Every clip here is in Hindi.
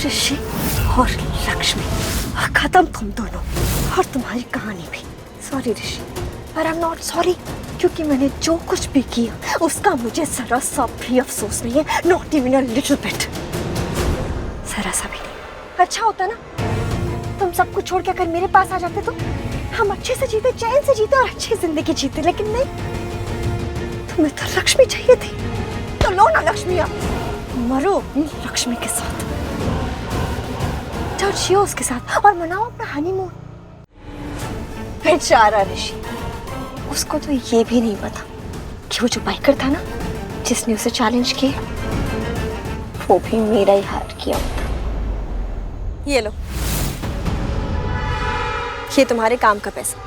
ऋषि और लक्ष्मी, खत्म तुम दोनों और तुम्हारी कहानी भी। सॉरी ऋषि, पर आई एम नॉट सॉरी, क्योंकि मैंने जो कुछ भी किया उसका मुझे जरा सा भी अफसोस नहीं है, not even a little bit, जरा सा भी नहीं। अच्छा होता ना तुम सब कुछ छोड़ के अगर मेरे पास आ जाते तो हम अच्छे से जीते, चैन से जीते और अच्छी जिंदगी जीते, लेकिन नहीं, तुम्हें तो लक्ष्मी चाहिए थी, तो लो ना लक्ष्मी, आप मरो अपनी लक्ष्मी के साथ, जाओ जियो उसके साथ और मनाओ अपना हनीमून। बेचारा ऋषि, उसको तो ये भी नहीं पता कि वो जो बाइकर था ना जिसने उसे चैलेंज किया, वो भी मेरा ही हार किया होता। ये लो, ये तुम्हारे काम का पैसा,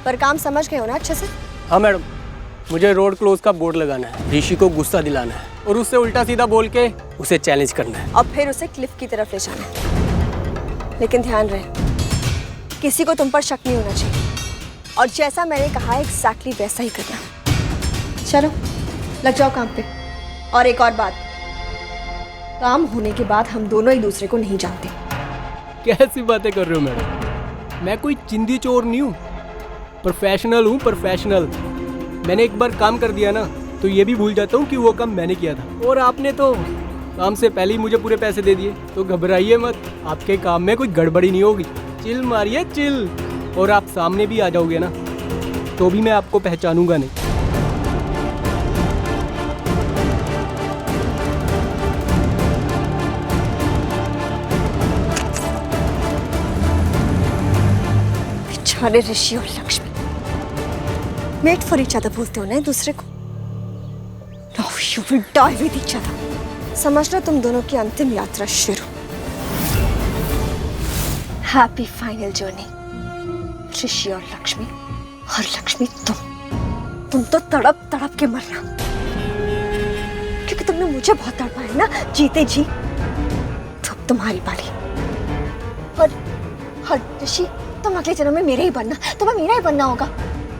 पर काम समझ गए हो ना अच्छे से? हाँ मैडम, मुझे रोड क्लोज का बोर्ड लगाना है, ऋषि को गुस्सा दिलाना है और उससे उल्टा सीधा बोल के उसे चैलेंज करना है और फिर उसे क्लिफ की तरफ ले जाना है। लेकिन ध्यान रहे, किसी को तुम पर शक नहीं होना चाहिए और जैसा मैंने कहा एग्जैक्टली वैसा ही करना। चलो लग जाओ काम पे। और एक और बात, काम होने के बाद हम दोनों एक दूसरे को नहीं जानते। कैसी बातें कर रहे हो मैडम, मैं कोई चिंदी चोर नहीं हूँ, प्रोफेशनल हूँ, प्रोफेशनल। मैंने एक बार काम कर दिया ना तो ये भी भूल जाता हूँ कि वो काम मैंने किया था, और आपने तो काम से पहले ही मुझे पूरे पैसे दे दिए, तो घबराइए मत, आपके काम में कोई गड़बड़ी नहीं होगी। चिल मारिए चिल, और आप सामने भी आ जाओगे ना तो भी मैं आपको पहचानूंगा नहीं। बेचारे ऋषि और Lakshmi made for each other बोलते हो ना एक दूसरे को। Now you will die with each other. समझ लो तुम दोनों की अंतिम यात्रा शुरू। हैप्पी फाइनल जर्नी ऋषि और लक्ष्मी, और लक्ष्मी तुम तो तड़प तड़प के मरना, क्योंकि तुमने मुझे बहुत तड़पाया ना जीते जी। तो अब तुम्हारी बारी। और ऋषि, तुम अगले जन्म में मेरे ही बनना, तुम्हें मेरा ही बनना होगा,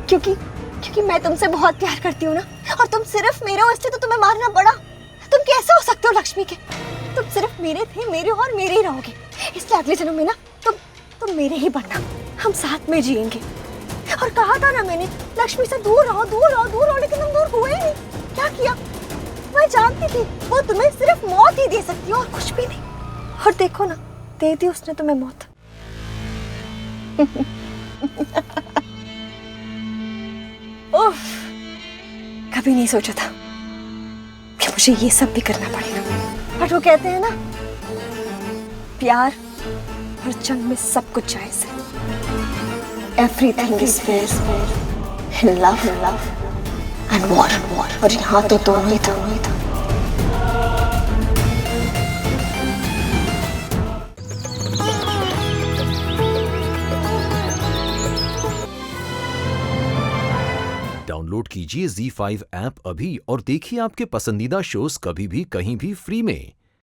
क्योंकि मैं तुमसे बहुत प्यार करती हूँ ना, और तुम सिर्फ मेरे हो, इसलिए तो तुम्हें मारना पड़ा। तुम कैसे हो सकते हो लक्ष्मी के? तुम सिर्फ मेरे थे, मेरे और मेरे ही रहोगे, इसलिए अगले जन्म में ना तुम मेरे ही बनना, हम साथ में जिएंगे। और कहा था ना मैंने, लक्ष्मी से दूर रहो दूर रहो दूर रहो, लेकिन तुम दूर हुए ही नहीं। क्या किया? मैं जानती थी वो तुम्हें सिर्फ मौत ही दे सकती है और कुछ भी नहीं, और देखो ना, दे दी उसने तुम्हें मौत। उफ, कभी नहीं सोचा था कि मुझे ये सब भी करना पड़ेगा। और वो कहते हैं ना, प्यार और जंग में सब कुछ जायज है। Everything is fair in love and war, और यहाँ तो दोनों ही था। डाउनलोड कीजिए ZEE5 ऐप अभी और देखिए आपके पसंदीदा शोज कभी भी कहीं भी फ्री में।